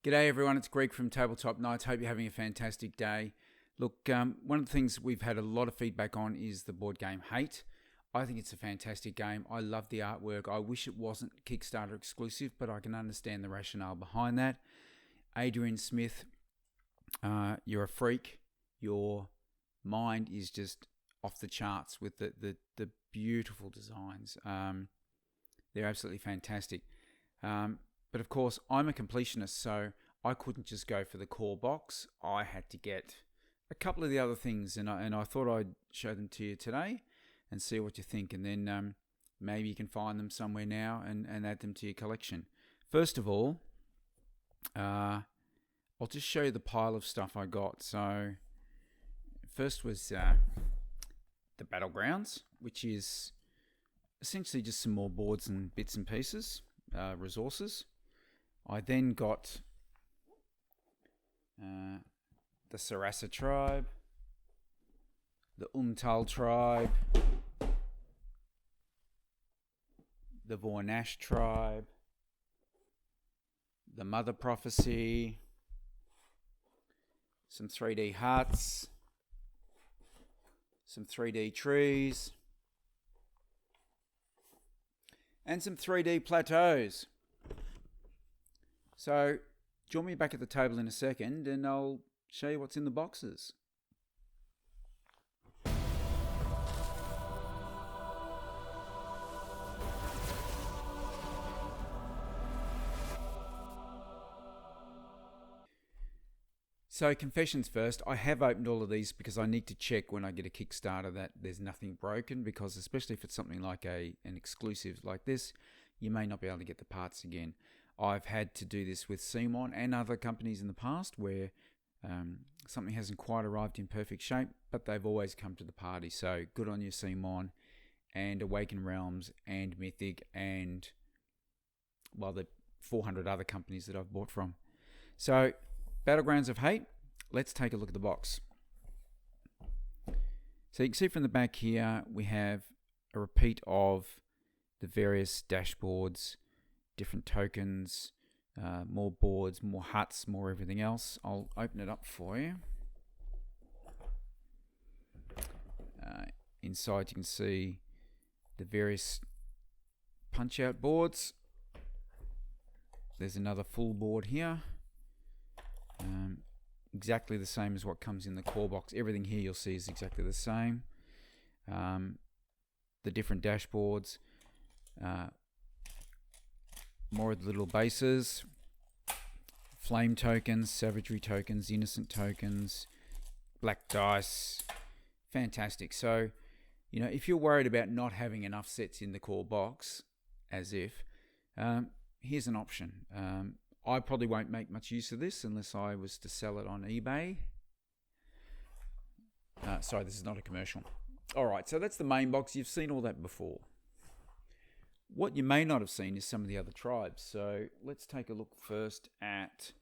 G'day everyone, it's Greg from Tabletop Nights. Hope you're having a fantastic day. Look, one of the things we've had a lot of feedback on is the board game Hate. I think it's a fantastic game. I love the artwork. I wish it wasn't Kickstarter exclusive, but I can understand the rationale behind that. Adrian Smith, you're a freak. Your mind is just off the charts with the beautiful designs. They're absolutely fantastic. But of course, I'm a completionist, so I couldn't just go for the core box. I had to get a couple of the other things, and I thought I'd show them to you today and see what you think. And then maybe you can find them somewhere now and add them to your collection. First of all, I'll just show you the pile of stuff I got. So first was the Battlegrounds, which is essentially just some more boards and bits and pieces, resources. I then got the Sarasu Tribe, the Tull Tribe, the Vornash Tribe, the Mother Prophecy, some 3D huts, some 3D trees, and some 3D plateaus. So, join me back at the table in a second and I'll show you what's in the boxes. So, confessions first. I have opened all of these because I need to check when I get a Kickstarter that there's nothing broken, because especially if it's something like an exclusive like this, you may not be able to get the parts again. I've had to do this with Simon and other companies in the past where something hasn't quite arrived in perfect shape, but they've always come to the party. So good on you, Simon, and Awaken Realms, and Mythic, and, well, the 400 other companies that I've bought from. So, Battlegrounds of Hate, let's take a look at the box. So you can see from the back here, we have a repeat of the various dashboards, different tokens, more boards, more huts, more everything else. I'll open it up for you. Inside you can see the various punch out boards. There's another full board here. Exactly the same as what comes in the core box. Everything here you'll see is exactly the same. The different dashboards. More of the little bases, flame tokens, savagery tokens, innocent tokens, black dice. Fantastic. So, you know, if you're worried about not having enough sets in the core box, as if, here's an option. I probably won't make much use of this unless I was to sell it on eBay. Sorry, this is not a commercial. All right, so that's the main box. You've seen all that before. What you may not have seen is some of the other tribes. So let's take a look first at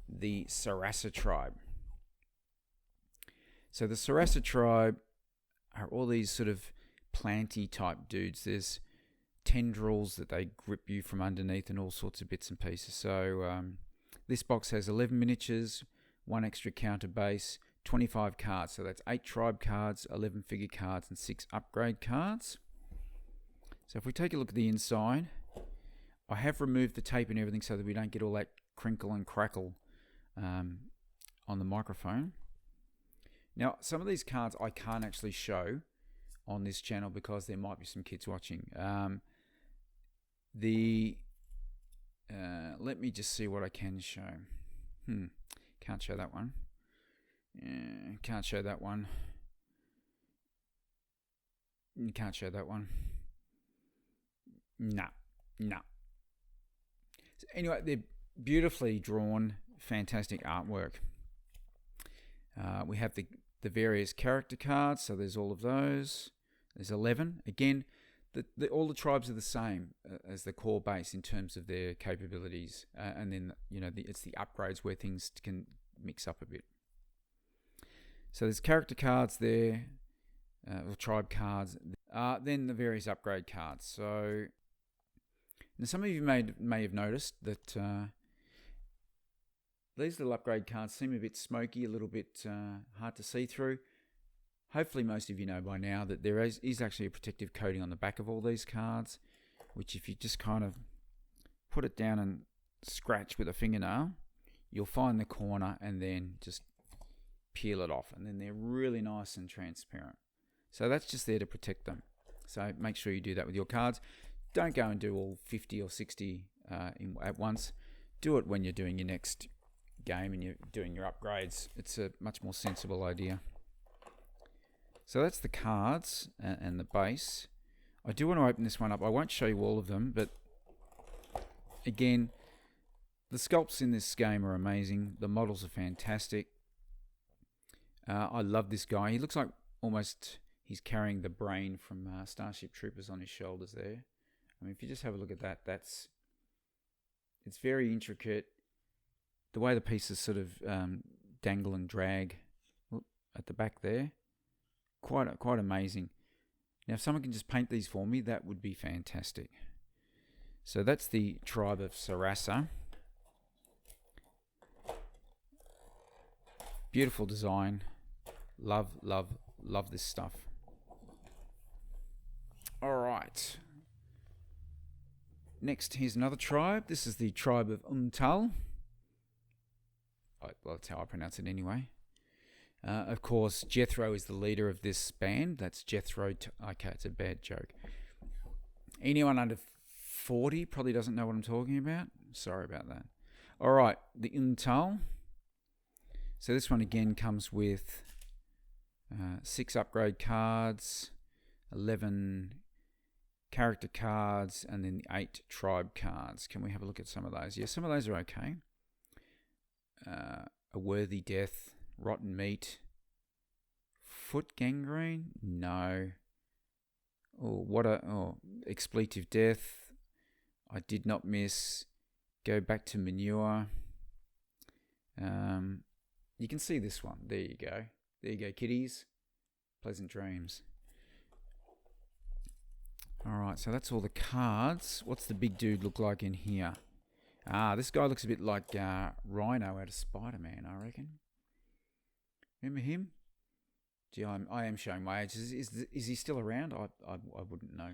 the Sarasu Tribe. So the Sarasu Tribe are all these sort of planty type dudes. There's tendrils that they grip you from underneath and all sorts of bits and pieces. So this box has 11 miniatures, 1 extra counter base, 25 cards. So that's 8 tribe cards, 11 figure cards, and 6 upgrade cards. So if we take a look at the inside, I have removed the tape and everything so that we don't get all that crinkle and crackle on the microphone. Now, some of these cards I can't actually show on this channel because there might be some kids watching. Let me just see what I can show. Can't show that one. Can't show that one. Can't show that one. No. So anyway, they're beautifully drawn, fantastic artwork. We have the various character cards, so there's all of those. There's 11. Again, all the tribes are the same as the core base in terms of their capabilities, and then it's the upgrades where things can mix up a bit. So there's character cards there, or tribe cards. Then the various upgrade cards. So now some of you may have noticed that These little upgrade cards seem a bit smoky, a little bit hard to see through. Hopefully most of you know by now that there is actually a protective coating on the back of all these cards, which if you just kind of put it down and scratch with a fingernail, you'll find the corner and then just peel it off. And then they're really nice and transparent. So that's just there to protect them. So make sure you do that with your cards. Don't go and do all 50 or 60 at once. Do it when you're doing your next game and you're doing your upgrades. It's a much more sensible idea. So that's the cards and the base. I do want to open this one up. I won't show you all of them, but again, the sculpts in this game are amazing. The models are fantastic. I love this guy. He looks like almost he's carrying the brain from Starship Troopers on his shoulders there. I mean, if you just have a look at that, it's very intricate. The way the pieces sort of dangle and drag at the back there, quite amazing. Now, if someone can just paint these for me, that would be fantastic. So that's the tribe of Sarasu. Beautiful design. Love this stuff. All right. Next, here's another tribe. This is the tribe of Tull. Well, that's how I pronounce it anyway. Of course, Jethro is the leader of this band. That's Jethro. Okay, it's a bad joke. Anyone under 40 probably doesn't know what I'm talking about. Sorry about that. All right, the Tull. So this one again comes with 6 upgrade cards, 11 character cards, and then the 8 tribe cards. Can we have a look at some of those? Yeah, some of those are okay. A worthy death, rotten meat, foot gangrene? No. Expletive death. I did not miss. Go back to manure. You can see this one. There you go. There you go, kiddies. Pleasant dreams. Alright, so that's all the cards. What's the big dude look like in here? This guy looks a bit like Rhino out of Spider-Man, I reckon. Remember him? Gee, I am showing my age. Is he still around? I wouldn't know.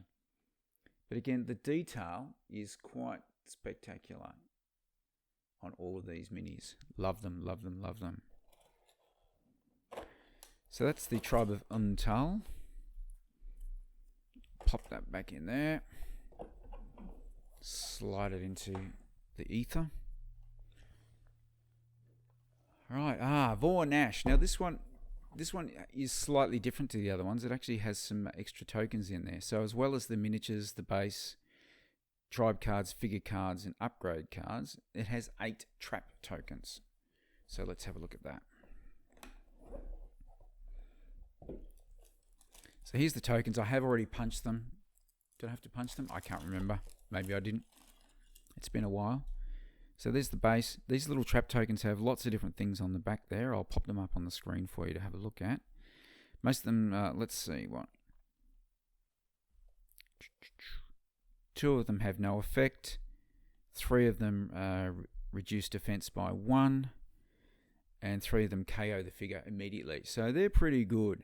But again, the detail is quite spectacular on all of these minis. Love them, love them, love them. So that's the tribe of Tull. Pop that back in there. Slide it into the ether. Right, Vornash. Now this one is slightly different to the other ones. It actually has some extra tokens in there. So as well as the miniatures, the base, tribe cards, figure cards, and upgrade cards, it has 8 trap tokens. So let's have a look at that. So here's the tokens. I have already punched them. Did I have to punch them? I can't remember. Maybe I didn't. It's been a while. So there's the base. These little trap tokens have lots of different things on the back there. I'll pop them up on the screen for you to have a look at. Most of them, let's see what. 2 of them have no effect. 3 of them reduce defense by 1. And 3 of them KO the figure immediately. So they're pretty good.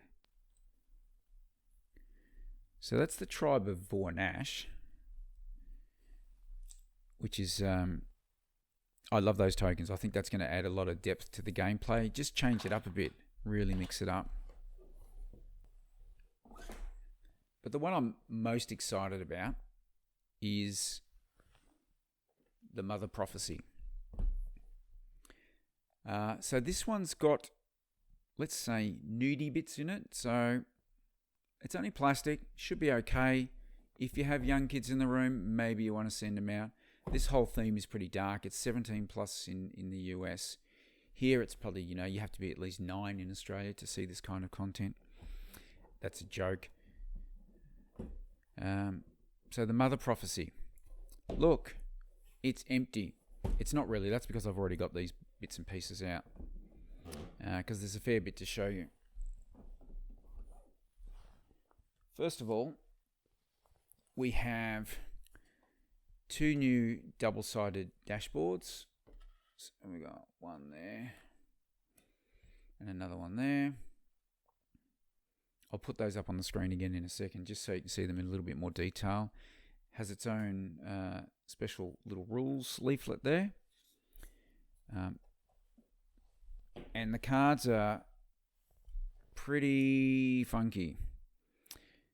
So that's the tribe of Vornash, which is, I love those tokens. I think that's going to add a lot of depth to the gameplay. Just change it up a bit, really mix it up. But the one I'm most excited about is the Mother Prophecy. So this one's got, let's say, nudie bits in it. So it's only plastic, should be okay. If you have young kids in the room, maybe you want to send them out. This whole theme is pretty dark. It's 17 plus in the US. Here it's probably, you have to be at least 9 in Australia to see this kind of content. That's a joke. So the Mother Prophecy. Look, it's empty. It's not really. That's because I've already got these bits and pieces out. Because there's a fair bit to show you. First of all, we have 2 new double-sided dashboards. So we got one there and another one there. I'll put those up on the screen again in a second, just so you can see them in a little bit more detail. Has its own special little rules leaflet there. And the cards are pretty funky.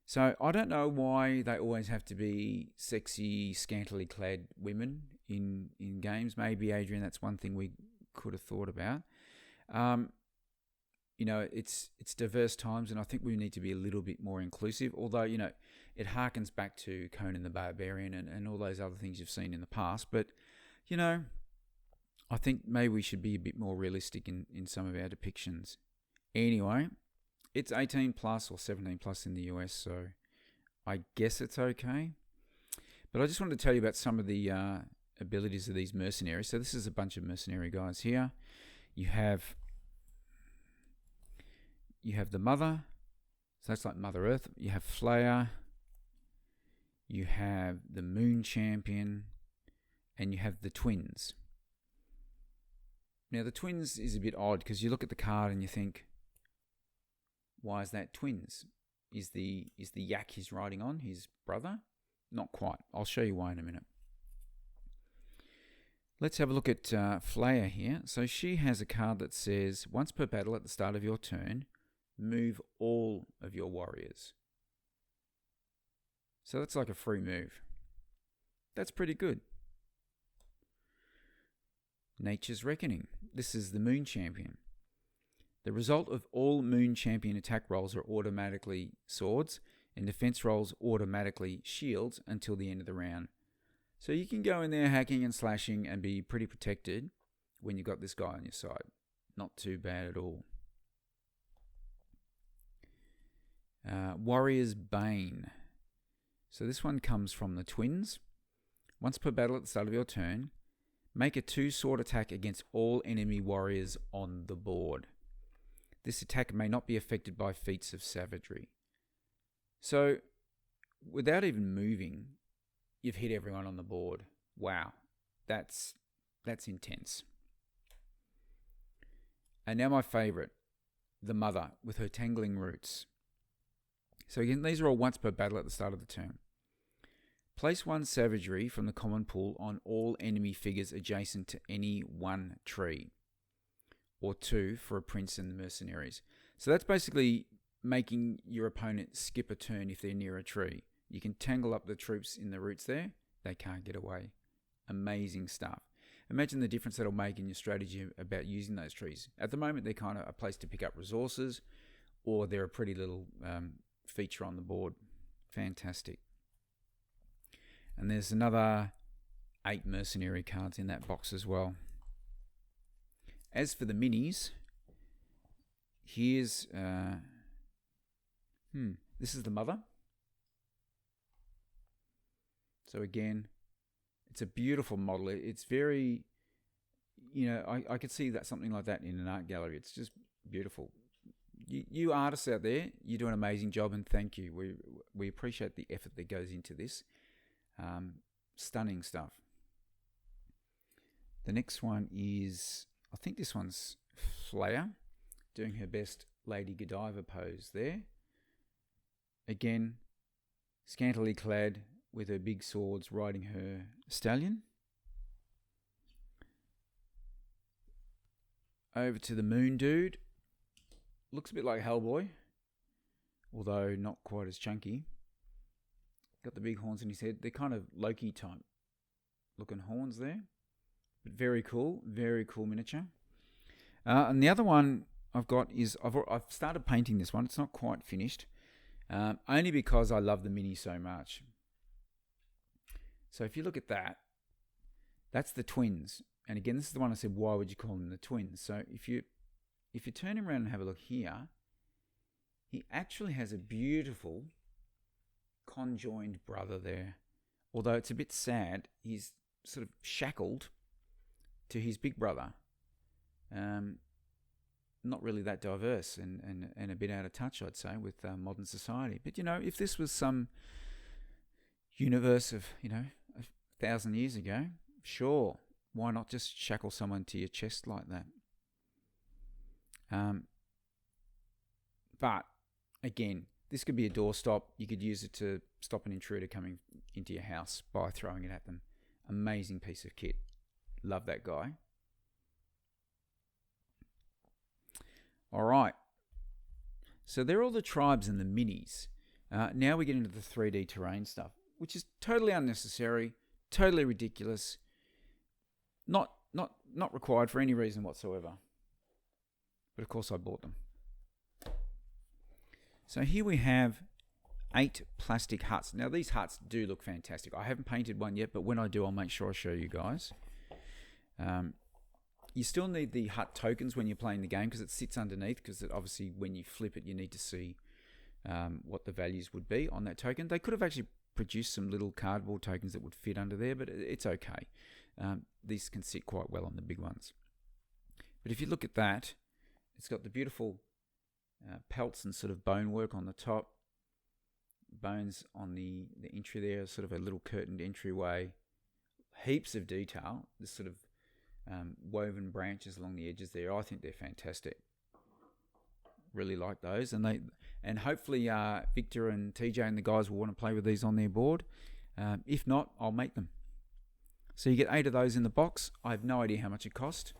So I don't know why they always have to be sexy, scantily clad women in games. Maybe, Adrian, that's one thing we could have thought about. It's diverse times, and I think we need to be a little bit more inclusive. Although, it harkens back to Conan the Barbarian and all those other things you've seen in the past. But, I think maybe we should be a bit more realistic in some of our depictions. Anyway, it's 18 plus or 17 plus in the US, so I guess it's okay. But I just wanted to tell you about some of the abilities of these mercenaries. So this is a bunch of mercenary guys here. You have the Mother, so that's like Mother Earth. You have Flayer, you have the Moon Champion, and you have the Twins. Now the Twins is a bit odd because you look at the card and you think, why is that Twins? Is the yak he's riding on his brother? Not quite. I'll show you why in a minute. Let's have a look at Flayer here. So she has a card that says, once per battle at the start of your turn, move all of your warriors. So that's like a free move. That's pretty good. Nature's Reckoning. This is the Moon Champion. The result of all Moon Champion attack rolls are automatically swords, and defense rolls automatically shields until the end of the round. So you can go in there hacking and slashing and be pretty protected when you've got this guy on your side. Not too bad at all. Warrior's Bane. So this one comes from the Twins. Once per battle at the start of your turn, make a 2-sword attack against all enemy warriors on the board. This attack may not be affected by feats of savagery. So, without even moving, you've hit everyone on the board. Wow, that's intense. And now my favourite, the Mother, with her Tangling Roots. So again, these are all once per battle at the start of the turn. Place 1 savagery from the common pool on all enemy figures adjacent to any one tree. Or 2 for a prince and the mercenaries. So that's basically making your opponent skip a turn if they're near a tree. You can tangle up the troops in the roots there. They can't get away. Amazing stuff. Imagine the difference that'll make in your strategy about using those trees. At the moment, they're kind of a place to pick up resources, or they're a pretty little feature on the board. Fantastic. And there's another 8 mercenary cards in that box as well. As for the minis, here's this is the Mother. So again, it's a beautiful model. It's very, I could see that something like that in an art gallery. It's just beautiful. You artists out there, you do an amazing job, and thank you. We appreciate the effort that goes into this. Stunning stuff. The next one is, I think this one's Flayer, doing her best Lady Godiva pose there. Again, scantily clad with her big swords riding her stallion. Over to the Moon Dude. Looks a bit like Hellboy, although not quite as chunky. Got the big horns in his head. They're kind of Loki type looking horns there. But very cool miniature. And the other one I've got is, I've started painting this one. It's not quite finished. Only because I love the mini so much. So if you look at that, that's the Twins. And again, this is the one I said, why would you call them the Twins? So if you turn him around and have a look here, he actually has a beautiful conjoined brother there. Although it's a bit sad, he's sort of shackled to his big brother. Not really that diverse and a bit out of touch, I'd say, with modern society. But, if this was some universe of, 1,000 years ago, sure, why not just shackle someone to your chest like that? But again, this could be a doorstop. You could use it to stop an intruder coming into your house by throwing it at them. Amazing piece of kit. Love that guy. All right. So they're all the tribes and the minis. Now we get into the 3D terrain stuff, which is totally unnecessary, totally ridiculous, not required for any reason whatsoever. But of course I bought them. So here we have 8 plastic huts. Now these huts do look fantastic. I haven't painted one yet, but when I do, I'll make sure I show you guys. You still need the hut tokens when you're playing the game because it sits underneath, because obviously when you flip it, you need to see what the values would be on that token. They could have actually produced some little cardboard tokens that would fit under there, but it's okay. These can sit quite well on the big ones. But if you look at that, it's got the beautiful pelts and sort of bone work on the top, bones on the entry there, sort of a little curtained entryway, heaps of detail, this sort of woven branches along the edges there. I think they're fantastic. Really like those, and hopefully Victor and TJ and the guys will want to play with these on their board. If not, I'll make them. So you get 8 of those in the box. I have no idea how much it cost,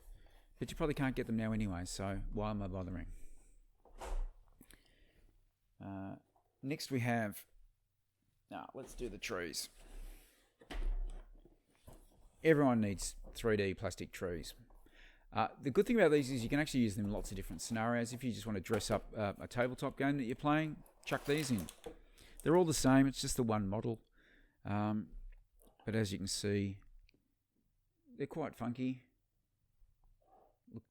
but you probably can't get them now anyway, so why am I bothering? Next we have, let's do the trees. Everyone needs 3D plastic trees. The good thing about these is you can actually use them in lots of different scenarios. If you just want to dress up a tabletop game that you're playing, chuck these in. They're all the same, it's just the one model. But as you can see, they're quite funky. Look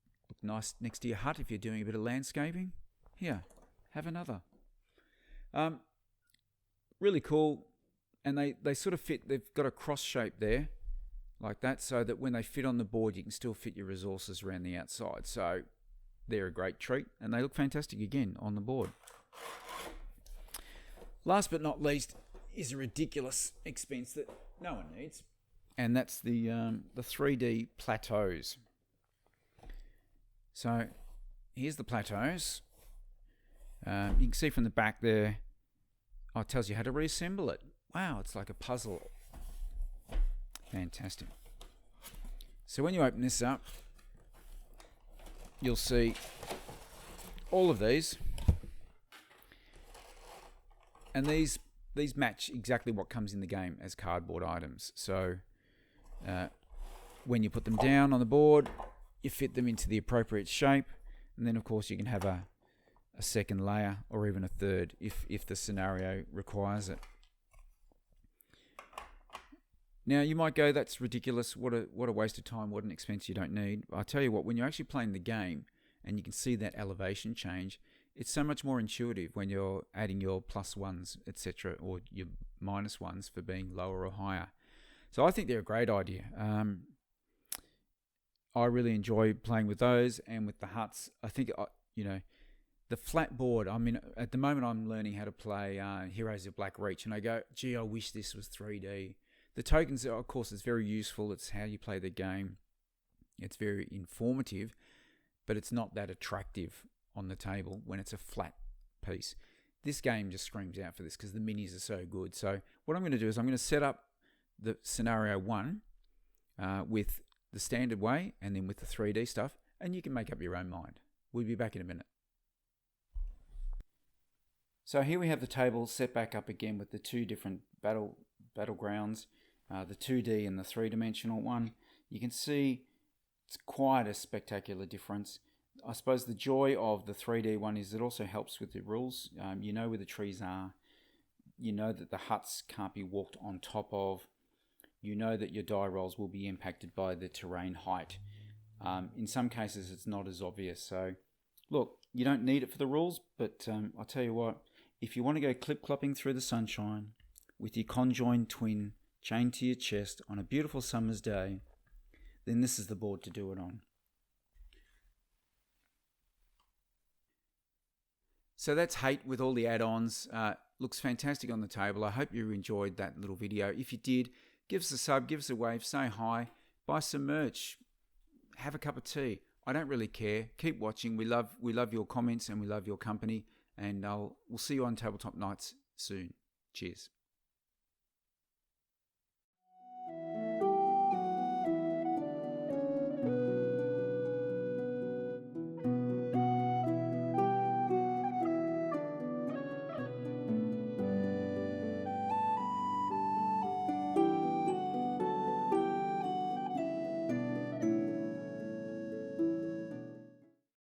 nice next to your hut if you're doing a bit of landscaping. Here, have another. Really cool, and they sort of fit. They've got a cross shape there like that, so that when they fit on the board you can still fit your resources around the outside. So they're a great treat, and they look fantastic again on the board. Last but not least is a ridiculous expense that no one needs, and that's the 3D Plateaus. So here's the Plateaus. You can see from the back there, it tells you how to reassemble it. Wow, it's like a puzzle. Fantastic. So when you open this up, you'll see all of these, and these match exactly what comes in the game as cardboard items. So when you put them down on the board, you fit them into the appropriate shape, and then of course you can have a second layer or even a third if the scenario requires it. Now you might go, that's ridiculous, what a waste of time, what an expense you don't need. I'll tell you what, when you're actually playing the game and you can see that elevation change, it's so much more intuitive when you're adding your +1s, etc., or your -1s for being lower or higher. So I think they're a great idea. I really enjoy playing with those and with the huts. I think, the flat board, I mean, at the moment I'm learning how to play Heroes of Black Reach, and I go, gee, I wish this was 3D. The tokens, of course, is very useful. It's how you play the game. It's very informative, but it's not that attractive on the table when it's a flat piece. This game just screams out for this because the minis are so good. So what I'm going to do is I'm going to set up the scenario 1 with the standard way and then with the 3D stuff, and you can make up your own mind. We'll be back in a minute. So here we have the table set back up again with the 2 different battlegrounds, the 2D and the 3-dimensional one. You can see it's quite a spectacular difference. I suppose the joy of the 3D one is it also helps with the rules. You know where the trees are. You know that the huts can't be walked on top of. You know that your die rolls will be impacted by the terrain height. In some cases it's not as obvious. So look, you don't need it for the rules, but I'll tell you what, if you want to go clip-clopping through the sunshine with your conjoined twin chained to your chest on a beautiful summer's day, then this is the board to do it on. So that's Hate with all the add-ons. Looks fantastic on the table. I hope you enjoyed that little video. If you did, give us a sub, give us a wave, say hi. buy some merch, have a cup of tea. I don't really care. Keep watching. We love your comments and we love your company. And we'll see you on Tabletop Nights soon. Cheers.